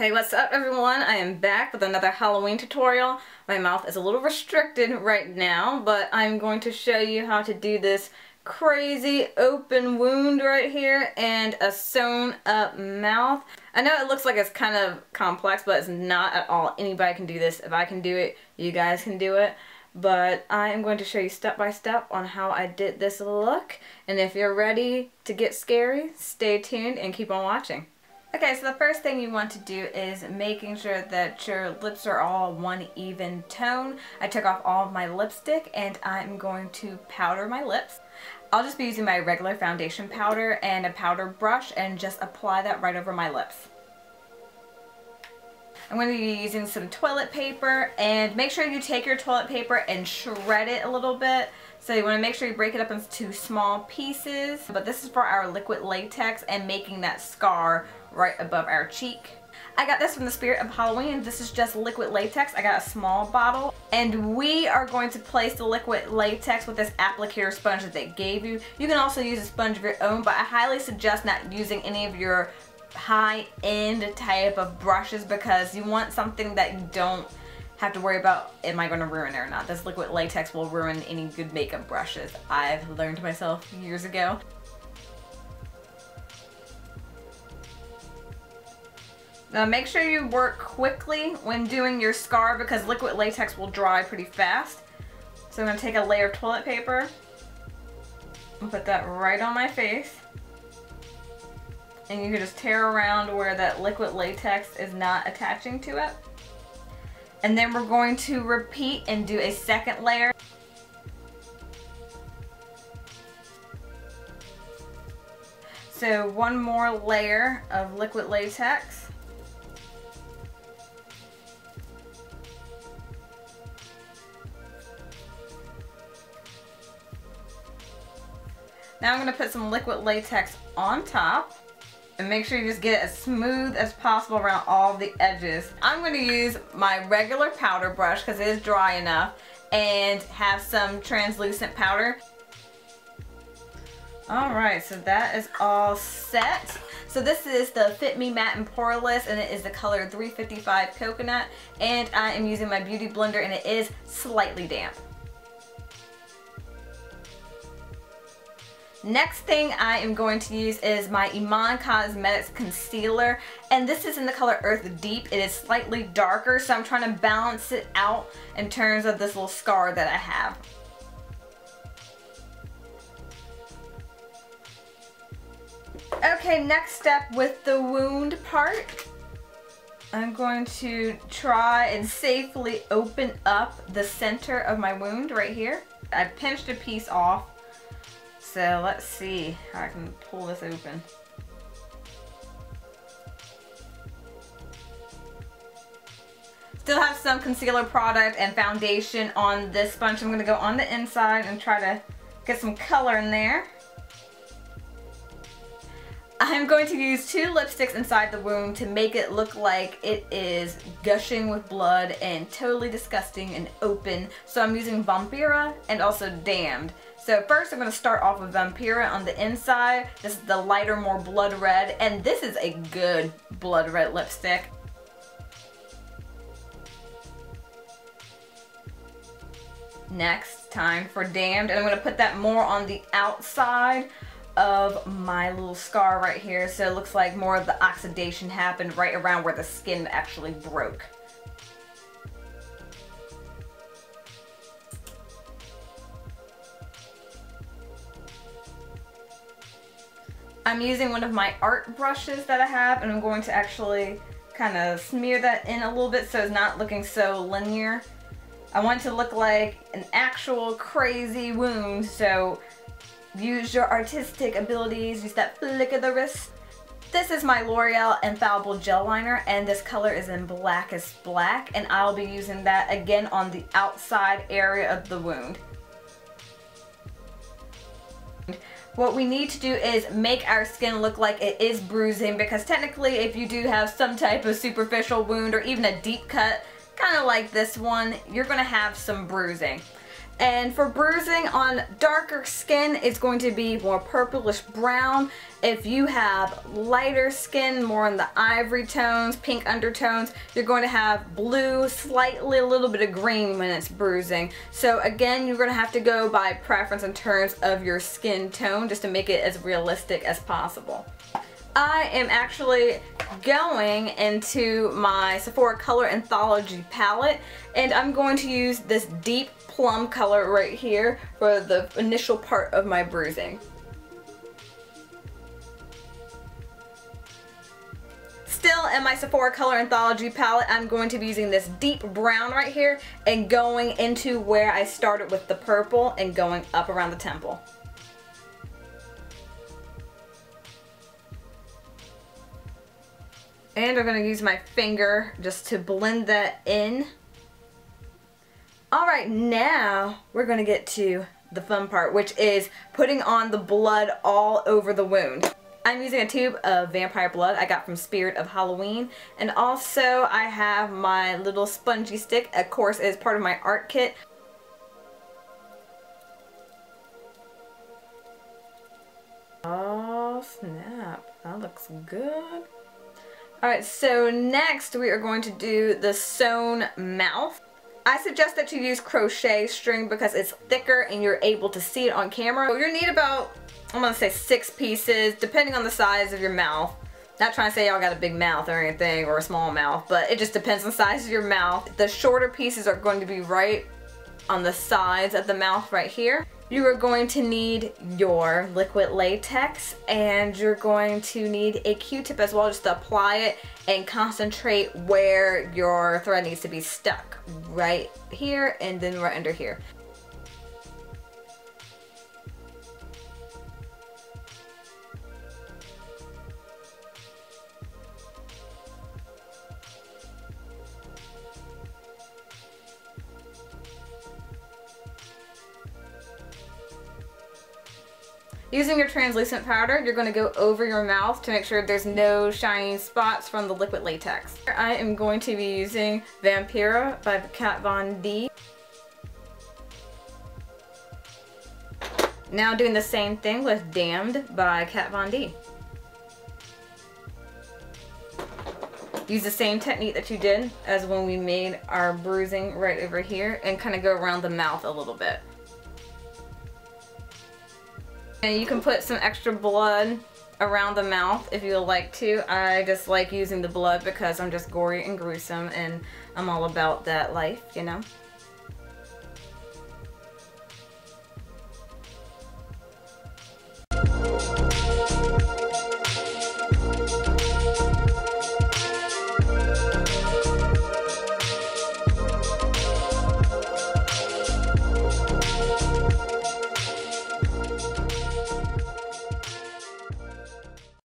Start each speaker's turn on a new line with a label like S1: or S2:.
S1: Hey, what's up everyone? I am back with another Halloween tutorial. My mouth is a little restricted right now, but I'm going to show you how to do this crazy open wound right here and a sewn up mouth. I know it looks like it's kind of complex, but it's not at all. Anybody can do this. If I can do it, you guys can do it. But I am going to show you step by step on how I did this look. And if you're ready to get scary, stay tuned and keep on watching. Okay, so the first thing you want to do is making sure that your lips are all one even tone. I took off all of my lipstick and I'm going to powder my lips. I'll just be using my regular foundation powder and a powder brush and just apply that right over my lips. I'm going to be using some toilet paper, and make sure you take your toilet paper and shred it a little bit. So you want to make sure you break it up into small pieces. But this is for our liquid latex and making that scar right above our cheek. I got this from the Spirit of Halloween. This is just liquid latex. I got a small bottle. And we are going to place the liquid latex with this applicator sponge that they gave you. You can also use a sponge of your own, but I highly suggest not using any of your high-end type of brushes because you want something that you don't have to worry about, am I going to ruin it or not. This liquid latex will ruin any good makeup brushes. I've learned myself years ago. Now make sure you work quickly when doing your scar because liquid latex will dry pretty fast. So I'm going to take a layer of toilet paper and put that right on my face. And you can just tear around where that liquid latex is not attaching to it. And then we're going to repeat and do a second layer. So one more layer of liquid latex. Now I'm going to put some liquid latex on top. And make sure you just get it as smooth as possible around all the edges. I'm going to use my regular powder brush because it is dry enough and have some translucent powder. Alright, so that is all set. So this is the Fit Me Matte and Poreless, and it is the color 355 Coconut. And I am using my Beauty Blender and it is slightly damp. Next thing I am going to use is my Iman Cosmetics Concealer, and this is in the color Earth Deep. It is slightly darker, so I'm trying to balance it out in terms of this little scar that I have. Okay, next step with the wound part. I'm going to try and safely open up the center of my wound right here. I pinched a piece off. So let's see how I can pull this open. Still have some concealer product and foundation on this sponge. I'm going to go on the inside and try to get some color in there. I'm going to use 2 lipsticks inside the wound to make it look like it is gushing with blood and totally disgusting and open. So I'm using Vampira and also Damned. So first I'm going to start off with Vampira on the inside. This is the lighter, more blood red, and this is a good blood red lipstick. Next, time for Damned, and I'm going to put that more on the outside of my little scar right here, so it looks like more of the oxidation happened right around where the skin actually broke. I'm using one of my art brushes that I have, and I'm going to actually kind of smear that in a little bit so it's not looking so linear. I want it to look like an actual crazy wound, so use your artistic abilities, use that flick of the wrist. This is my L'Oreal Infallible Gel Liner, and this color is in Blackest Black, and I'll be using that again on the outside area of the wound. What we need to do is make our skin look like it is bruising, because technically if you do have some type of superficial wound or even a deep cut, kind of like this one, you're going to have some bruising. And for bruising on darker skin, it's going to be more purplish brown. If you have lighter skin, more in the ivory tones, pink undertones, you're going to have blue, slightly a little bit of green when it's bruising. So again, you're going to have to go by preference in terms of your skin tone just to make it as realistic as possible. I am actually going into my Sephora Color Anthology palette, and I'm going to use this deep plum color right here for the initial part of my bruising. Still in my Sephora Color Anthology palette, I'm going to be using this deep brown right here and going into where I started with the purple and going up around the temple. And I'm going to use my finger just to blend that in. Alright, now we're going to get to the fun part, which is putting on the blood all over the wound. I'm using a tube of vampire blood I got from Spirit of Halloween, and also I have my little spongy stick, of course, as part of my art kit. Oh snap, that looks good. Alright, so next we are going to do the sewn mouth. I suggest that you use crochet string because it's thicker and you're able to see it on camera. So you'll need about, I'm going to say 6 pieces, depending on the size of your mouth. Not trying to say y'all got a big mouth or anything, or a small mouth, but it just depends on the size of your mouth. The shorter pieces are going to be right on the sides of the mouth right here. You are going to need your liquid latex, and you're going to need a Q-tip as well, just to apply it and concentrate where your thread needs to be stuck. Right here and then right under here. Using your translucent powder, you're going to go over your mouth to make sure there's no shining spots from the liquid latex. I am going to be using Vampira by Kat Von D. Now doing the same thing with Damned by Kat Von D. Use the same technique that you did as when we made our bruising right over here, and kind of go around the mouth a little bit. And you can put some extra blood around the mouth if you would like to. I just like using the blood because I'm just gory and gruesome, and I'm all about that life, you know.